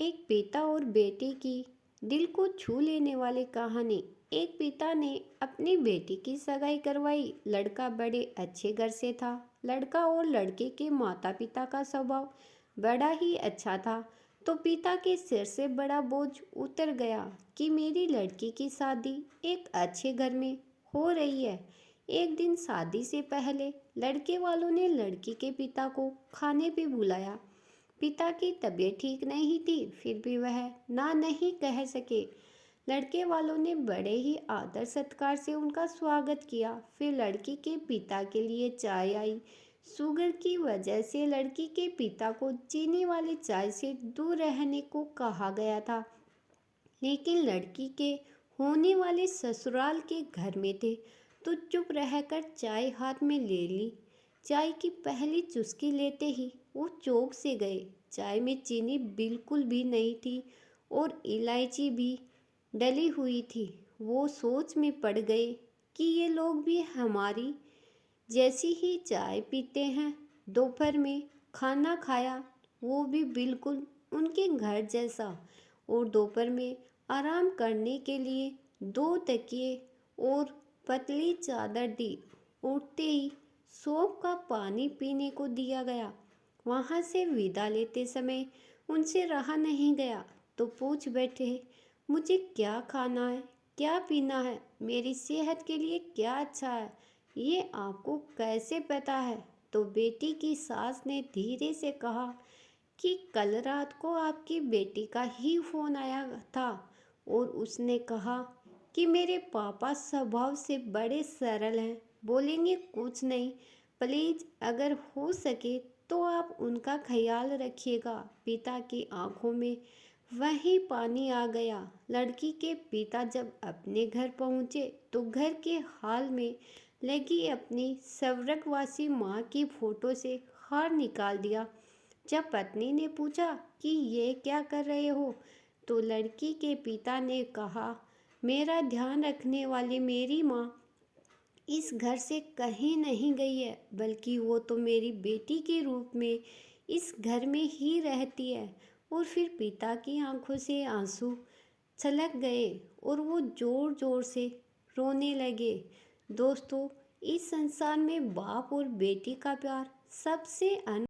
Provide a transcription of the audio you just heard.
एक पिता और बेटी की दिल को छू लेने वाली कहानी। एक पिता ने अपनी बेटी की सगाई करवाई। लड़का बड़े अच्छे घर से था। लड़का और लड़के के माता पिता का स्वभाव बड़ा ही अच्छा था। तो पिता के सिर से बड़ा बोझ उतर गया कि मेरी लड़की की शादी एक अच्छे घर में हो रही है। एक दिन शादी से पहले लड़के वालों ने लड़की के पिता को खाने पे बुलाया। पिता की तबीयत ठीक नहीं थी, फिर भी वह ना नहीं कह सके। लड़के वालों ने बड़े ही आदर सत्कार से उनका स्वागत किया। फिर लड़की के पिता के लिए चाय आई। शुगर की वजह से लड़की के पिता को चीनी वाली चाय से दूर रहने को कहा गया था, लेकिन लड़की के होने वाले ससुराल के घर में थे तो चुप रहकर चाय हाथ में ले ली। चाय की पहली चुस्की लेते ही वो चौंक से गए। चाय में चीनी बिल्कुल भी नहीं थी और इलायची भी डली हुई थी। वो सोच में पड़ गए कि ये लोग भी हमारी जैसी ही चाय पीते हैं। दोपहर में खाना खाया, वो भी बिल्कुल उनके घर जैसा। और दोपहर में आराम करने के लिए दो तकिए और पतली चादर दी। उठते ही सौंफ का पानी पीने को दिया गया। वहाँ से विदा लेते समय उनसे रहा नहीं गया तो पूछ बैठे, मुझे क्या खाना है, क्या पीना है, मेरी सेहत के लिए क्या अच्छा है, ये आपको कैसे पता है? तो बेटी की सास ने धीरे से कहा कि कल रात को आपकी बेटी का ही फोन आया था और उसने कहा कि मेरे पापा स्वभाव से बड़े सरल हैं, बोलेंगे कुछ नहीं, प्लीज अगर हो सके तो आप उनका ख्याल रखिएगा। पिता की आंखों में वही पानी आ गया। लड़की के पिता जब अपने घर पहुंचे तो घर के हाल में लगी अपनी स्वर्गवासी माँ की फोटो से हार निकाल दिया। जब पत्नी ने पूछा कि ये क्या कर रहे हो, तो लड़की के पिता ने कहा, मेरा ध्यान रखने वाली मेरी माँ इस घर से कहीं नहीं गई है, बल्कि वो तो मेरी बेटी के रूप में इस घर में ही रहती है। और फिर पिता की आंखों से आंसू छलक गए और वो जोर जोर से रोने लगे। दोस्तों, इस संसार में बाप और बेटी का प्यार सबसे